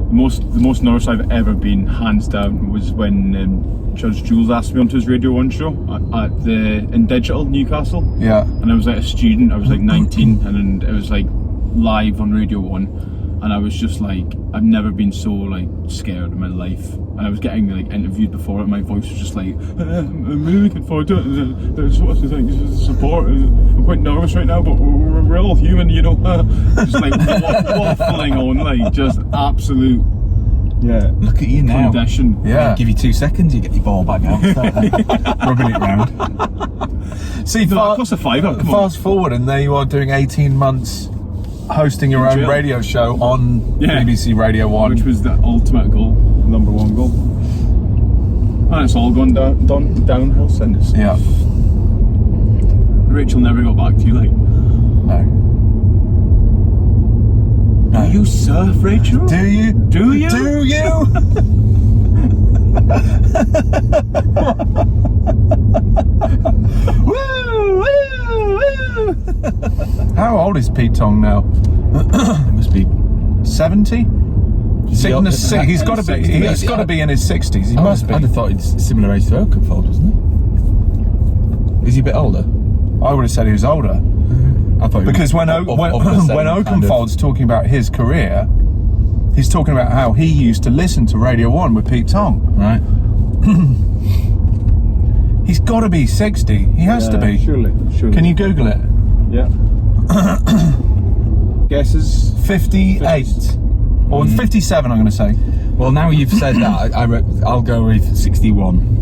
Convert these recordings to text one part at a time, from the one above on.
The most nervous I've ever been, hands down, was when Judge Jules asked me onto his Radio 1 show in Digital, Newcastle. Yeah. And I was like a student, I was like 19, and it was like live on Radio 1. And I was just like, I've never been so like scared in my life. And I was getting like interviewed before it. My voice was just like, I'm really looking forward to it. There's lots of things, support. I'm quite nervous right now, but we're all human, you know. Just like waffling on, like just absolute. Yeah. Look at you now. Condition. Yeah. Give you 2 seconds, you get your ball back out. Rubbing it round. See, That costs a fiver. Come on. fast forward, and there you are doing 18 months hosting your own radio show on BBC Radio 1. Which was the ultimate goal, number one goal. And it's all gone downhill since. Yeah. Rachel never got back to you, like. No. Do you surf, Rachel? Do you? Do you? Do you? Woo, woo, woo. How old is Pete Tong now? It must be 70? He's got to be. He's got to be in his 60s. He must be. I'd have thought he's similar age to Oakenfold, wasn't he? Is he a bit older? I would have said he was older. I thought Because when Oakenfold's talking about his career, he's talking about how he used to listen to Radio 1 with Pete Tong. Right. He's got to be 60. He has to be. Surely. Can you Google it? Yeah. Guesses? 58. Or 57, I'm going to say. Well, now you've said that, I'll go with 61.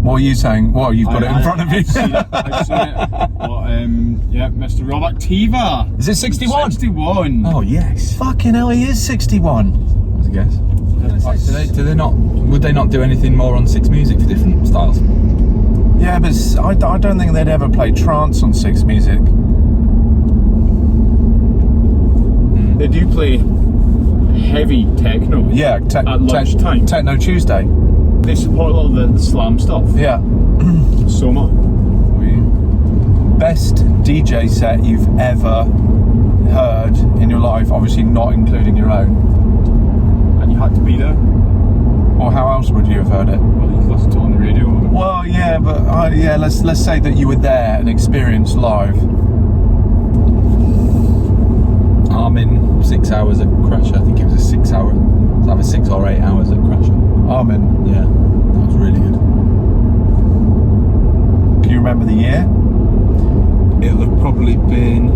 What are you saying? Well, you've got it in front of you. I've seen it. But, yeah, Mr. Rob Activa. Is it 61? 61. Oh, yes. Fucking hell, he is 61. That's a guess. Do they not? Would they not do anything more on Six Music for different styles? Yeah, but I don't think they'd ever play trance on Six Music. They do play heavy techno. Yeah, at lunchtime. Techno Tuesday. They support all the slam stuff. Yeah. So much. Best DJ set you've ever heard in your life, obviously not including your own. And you had to be there. Or how else would you have heard it? Well, you could listen to it on the radio. Well, yeah, but let's say that you were there and experienced live. Armin, 6 hours at Crusher. I think it was a 6 hour. It's either 6 or 8 hours at Crusher. Armin. Yeah, that was really good. Can you remember the year? It'll have probably been.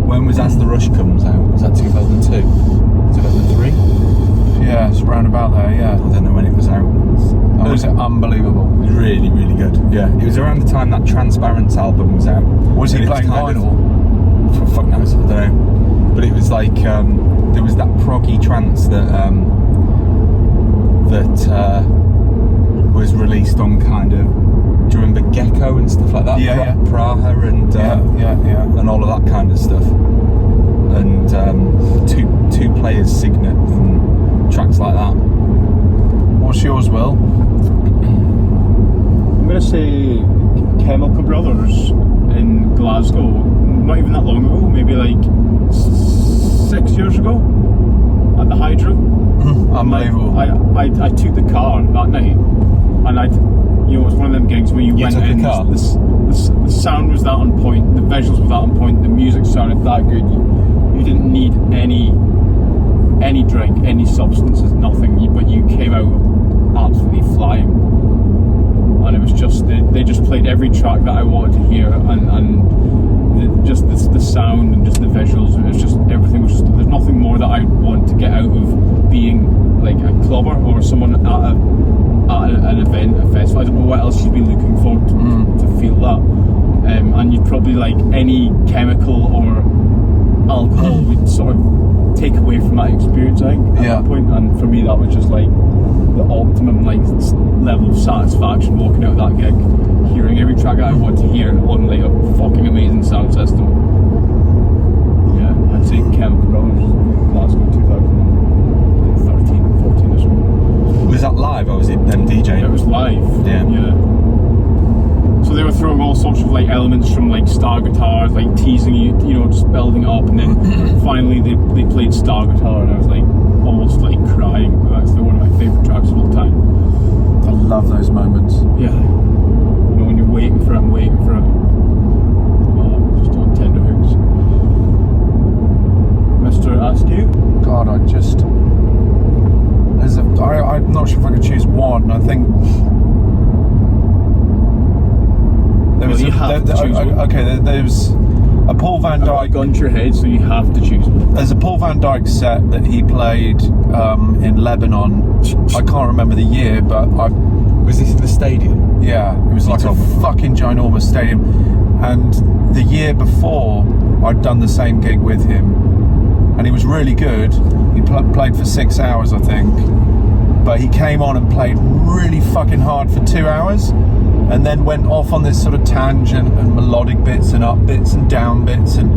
When was As the Rush Comes Out? Was that 2002? 2003? Yeah, it's around about there, yeah. I don't know when it was out. Oh, was it unbelievable? It was really, really good. Yeah, it was around the time that Transparent album was out. Was he playing vinyl? Fuck knows, I don't know. But it was like there was that proggy trance that was released on kind of. Do you remember Gecko and stuff like that? Yeah, Praha and and all of that kind of stuff. And two players Signet and tracks like that. What's yours, Will? I'm going to say Chemical Brothers in Glasgow. Not even that long ago, maybe like 6 years ago at the Hydro. Unbelievable. I took the car that night, and it was one of them gigs where you went took in. the car? The sound was that on point, the visuals were that on point, the music sounded that good. You didn't need any drink, any substances, nothing. But you came out absolutely flying, and it was just they just played every track that I wanted to hear, and just the sound and just the visuals. It was just everything was just. There's nothing more that I want to get out of being like a clubber or someone at an event, a festival. I don't know what else you'd be looking for to feel that. And you'd probably like any chemical or alcohol would sort of take away from that experience, I think, at that point. And for me, that was just like the optimum like level of satisfaction walking out of that gig, hearing every track that I want to hear on like a fucking amazing sound system. Yeah, I'd say Chemical Brothers, Glasgow 2013 or 14 or something. Was that live or was it them DJing? It was live. Yeah. So they were throwing all sorts of like elements from like Star Guitars, like teasing you, just building it up, and then finally they played Star Guitar, and I was like almost like crying. That's one of my favourite tracks of all time. I love those moments. Yeah, when you're waiting for it. Oh, just on tender hooks. Mr. Askew? God, I'm not sure if I could choose one. I think there was there's a Paul Van Dyke. I've got a gun to your head, so you have to choose one. There's a Paul Van Dyke set that he played in Lebanon. I can't remember the year, but was this in the stadium? Yeah, it was like a fucking ginormous stadium. And the year before, I'd done the same gig with him, and he was really good. He played for 6 hours, I think, but he came on and played really fucking hard for 2 hours, and then went off on this sort of tangent and melodic bits and up bits and down bits, and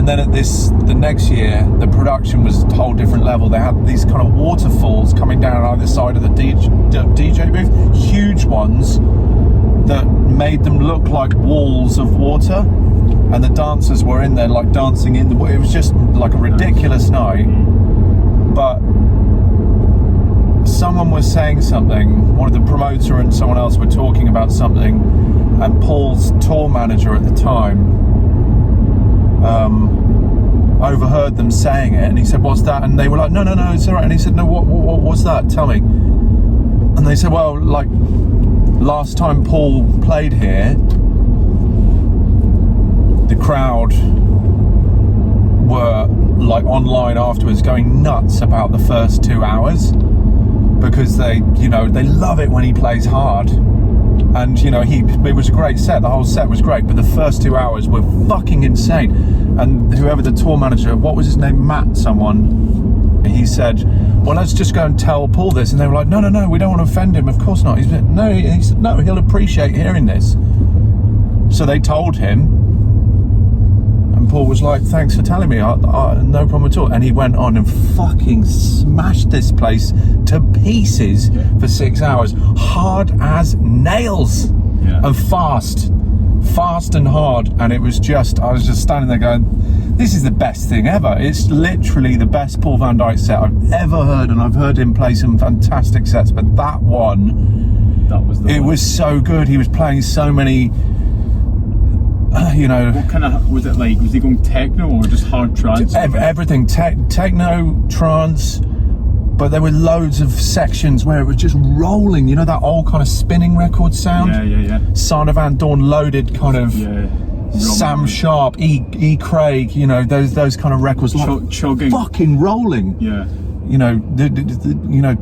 then the next year the production was a whole different level. They had these kind of waterfalls coming down either side of the DJ booth, huge ones that made them look like walls of water, and the dancers were in there like dancing in the. It was just like a ridiculous night. But someone was saying something, one of the promoter and someone else were talking about something, and Paul's tour manager at the time overheard them saying it, and he said, "What's that?" And they were like, no, it's all right. And he said, "No, what's that? Tell me." And they said, "Well, like last time Paul played here, the crowd were like online afterwards going nuts about the first 2 hours, because they love it when he plays hard, and it was a great set. The whole set was great, but the first 2 hours were fucking insane." And whoever the tour manager, what was his name, Matt someone, he said, "Well, let's just go and tell Paul this." And they were like, no, we don't want to offend him, of course not. He said, no, he'll appreciate hearing this. So they told him, and Paul was like, "Thanks for telling me, no problem at all." And he went on and fucking smashed this place to pieces for 6 hours, hard as nails, and fast and hard. And it was just, I was just standing there going, this is the best thing ever. It's literally the best Paul Van Dyke set I've ever heard, and I've heard him play some fantastic sets, but that one, it was so good. He was playing so many, What kind of, was it like, was he going techno or just hard trance? Everything, techno, trance, but there were loads of sections where it was just rolling, that old kind of spinning record sound. Yeah. Son of Van Dorn loaded kind of Sam Sharp, E. Craig, those kind of records, like chugging, fucking rolling. Yeah.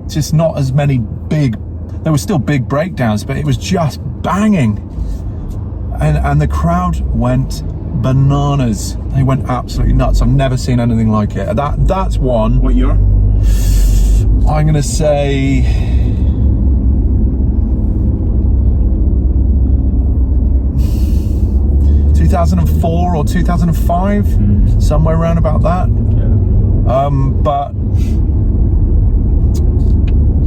Just not as many big. There were still big breakdowns, but it was just banging, and the crowd went bananas. They went absolutely nuts. I've never seen anything like it. That's one. What year? I'm gonna say 2004 or 2005, somewhere around about that. But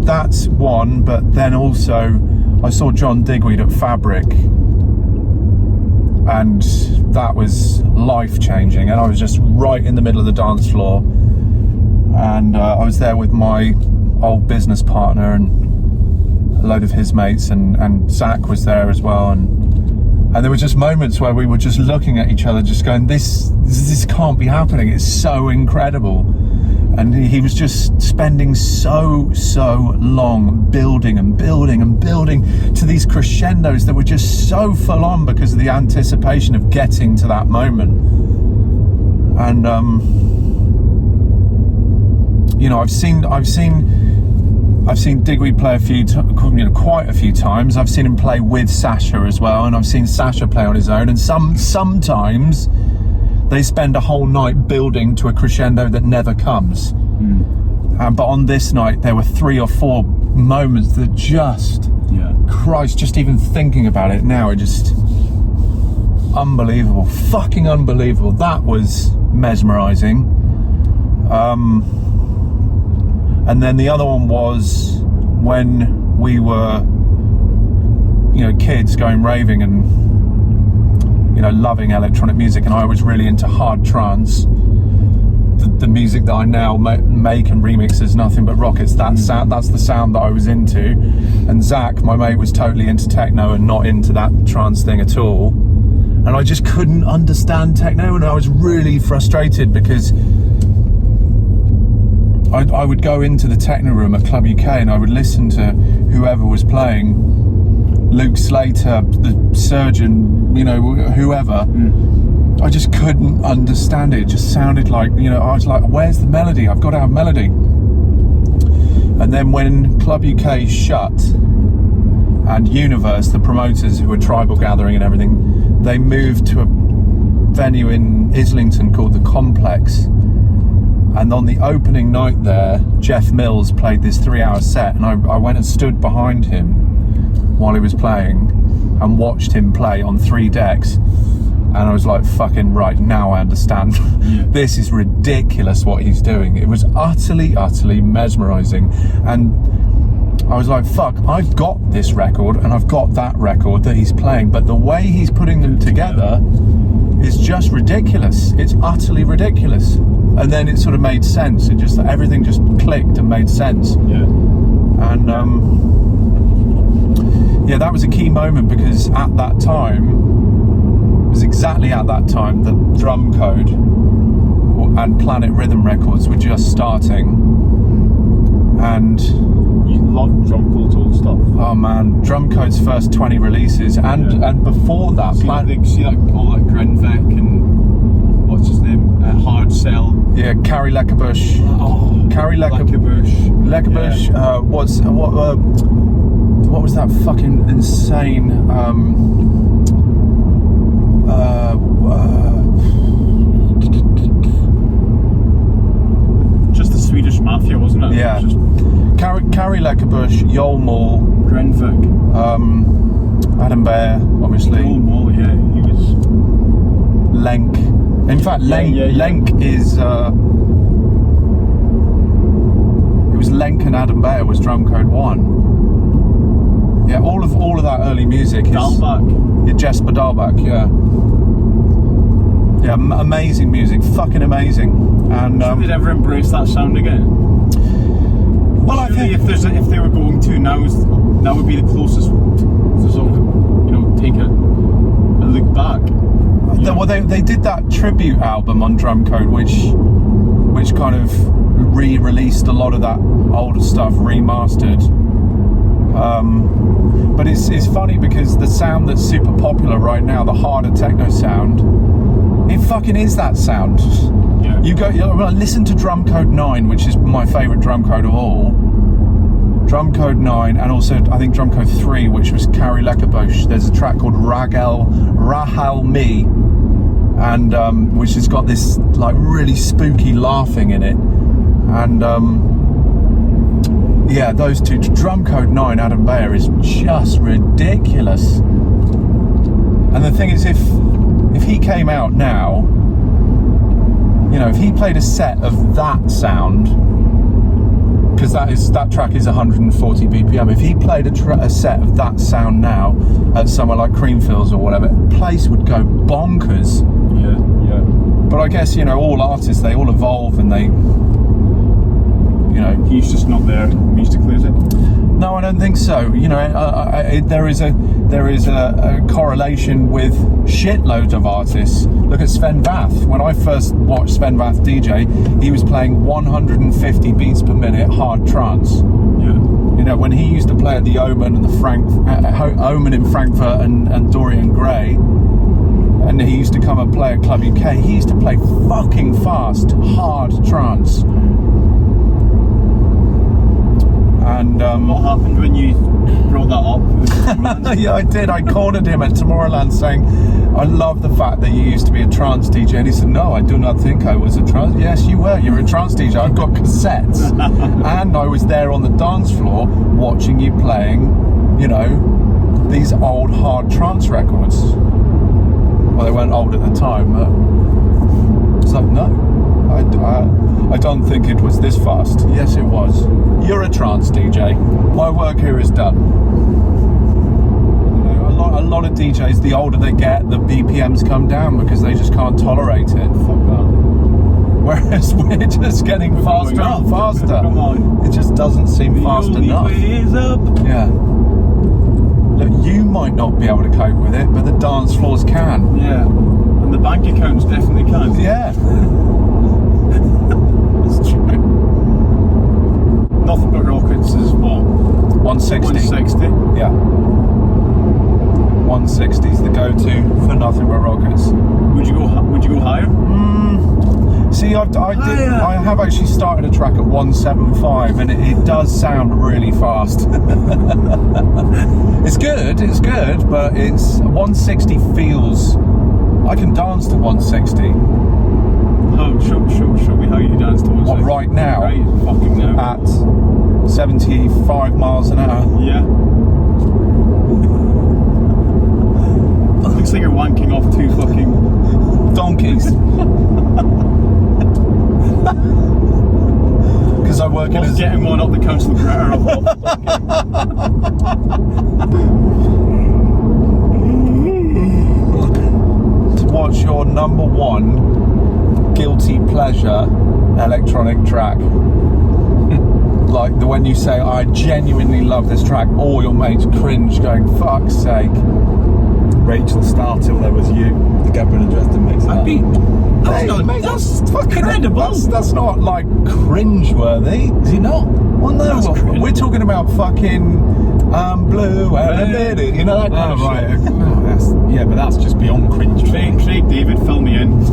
that's one. But then also I saw John Digweed at Fabric, and that was life-changing, and I was just right in the middle of the dance floor, and I was there with my old business partner and a load of his mates, and Zach was there as well, and there were just moments where we were just looking at each other just going, this can't be happening, it's so incredible. And he was just spending so long building to these crescendos that were just so full on because of the anticipation of getting to that moment. And I've seen Digweed play quite a few times. I've seen him play with Sasha as well, and I've seen Sasha play on his own. And sometimes they spend a whole night building to a crescendo that never comes. But on this night, there were 3 or 4 moments that just, Christ, just even thinking about it now, it just, unbelievable, fucking unbelievable. That was mesmerizing. And then the other one was when we were, kids going raving and loving electronic music, and I was really into hard trance. The music that I now make and remix is nothing but rockets. That's the sound that I was into. And Zach, my mate, was totally into techno and not into that trance thing at all. And I just couldn't understand techno, and I was really frustrated because I would go into the techno room at Club UK and I would listen to whoever was playing, Luke Slater, the Surgeon, whoever. I just couldn't understand it. It just sounded like, I was like, where's the melody? I've got to have melody. And then when Club UK shut, and Universe, the promoters who were Tribal Gathering and everything, they moved to a venue in Islington called The Complex. And on the opening night there, Jeff Mills played this 3-hour set, and I went and stood behind him while he was playing and watched him play on 3 decks. And I was like, fucking right, now I understand. This is ridiculous what he's doing. It was utterly mesmerizing. And I was like, fuck, I've got this record and I've got that record that he's playing, but the way he's putting them together is just ridiculous. It's utterly ridiculous. And then it sort of made sense. Everything just clicked and made sense. And that was a key moment, because at that time, it was exactly at that time that Drum Code and Planet Rhythm Records were just starting. And you love Drum Code's old stuff. Oh man, Drum Code's first 20 releases, and before that, all that Grenvec and what's his name, Hard Cell. Yeah, Carrie Leckerbush. Carrie Leckerbush. Yeah. What was that fucking insane? Just the Swedish Mafia, wasn't it? Yeah. Carrie Leckerbush, Yol Mall, Grenvec, Adam Bear, obviously. Yol Mall, yeah, he was. Lenk. In fact, Lenk is. It was Lenk and Adam Bear was Drum Code 1. Yeah, all of that early music is. Dalbach. Yeah, Jesper Dalbach, yeah. Yeah, amazing music, fucking amazing. And should they ever embrace that sound again? Well, I think if they were going to, now would be the closest to sort of take a look back. Well, they did that tribute album on Drum Code, which kind of re-released a lot of that older stuff, remastered. But it's funny because the sound that's super popular right now, the harder techno sound, it fucking is that sound. Yeah. You listen to Drum Code 9, which is my favourite drum code of all. Drum Code 9, and also I think Drum Code 3, which was Carrie Leckerbush. There's a track called Rahal Me, and which has got this like really spooky laughing in it. And yeah, those two. Drum Code 9, Adam Bear, is just ridiculous. And the thing is, if he came out now, if he played a set of that sound, because that track is 140 BPM. If he played a set of that sound now at somewhere like Creamfields or whatever, the place would go bonkers. Yeah. But I guess all artists, they all evolve, and they. He's just not there musically, is it? No, I don't think so. There is a correlation with shitloads of artists. Look at Sven Vath. When I first watched Sven Vath DJ, he was playing 150 beats per minute hard trance. Yeah. When he used to play at the Omen and the Omen in Frankfurt and Dorian Gray, and he used to come and play at Club UK, he used to play fucking fast, hard trance. And what happened when you brought that up? Yeah, I did. I cornered him at Tomorrowland saying, I love the fact that you used to be a trance DJ. And he said, no, I do not think I was a trance. Yes, you were. You're a trance DJ. I've got cassettes. And I was there on the dance floor watching you playing, these old hard trance records. Well, they weren't old at the time, but it's like, no. I don't think it was this fast. Yes, it was. You're a trance DJ. My work here is done. a lot of DJs, the older they get, the BPMs come down because they just can't tolerate it. Fuck that. Whereas we're just getting faster and faster. Come on. It just doesn't seem fast enough. The only way is up. Yeah. Look, you might not be able to cope with it, but the dance floors can. Yeah. And the bank accounts definitely can. Yeah. That's true. Nothing But Rockets is what? 160. 160. Yeah. 160 is the go-to for Nothing But Rockets. Would you go higher? See, I have actually started a track at 175, and it does sound really fast. It's good, but it's 160 feels. I can dance to 160. Oh, show me how you dance to 160. What, right now? Right, fucking now. At 75 miles an hour. Yeah. Looks like you're wanking off two fucking donkeys. Because I work in getting one up the council Greta. What's your number one guilty pleasure electronic track? Like the when you say, I genuinely love this track, all your mates cringe going, fuck's sake. Rachel Star Till There Was You, the Gabriel and Dresden mix. That's fucking incredible. That's not like cringe-worthy. Is it not? Well, no, we're talking about fucking blue and a bit, you know, that kind of shit. Oh, yeah, but that's just beyond cringe. Craig David, fill me in.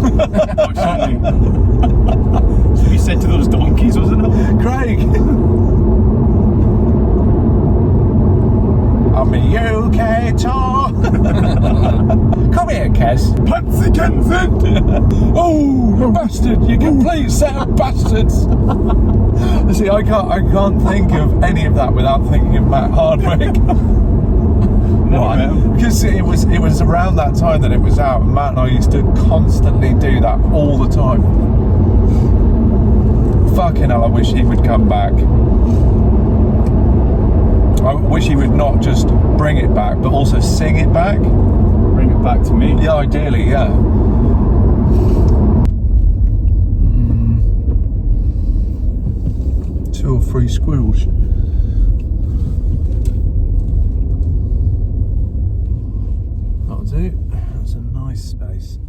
So he said to those donkeys, wasn't it? Craig. I'm a UK tour. Come here, Kes. Patsy Kensington. Oh, you bastard! You complete set of bastards. See, I can't think of any of that without thinking of Matt Hardwick. Why? Because it was around that time that it was out, and Matt and I used to constantly do that all the time. Fucking hell, I wish he would come back. I wish he would not just bring it back, but also sing it back. Bring it back to me. Yeah, ideally, yeah. Two or three squirrels. That'll do. That's a nice space.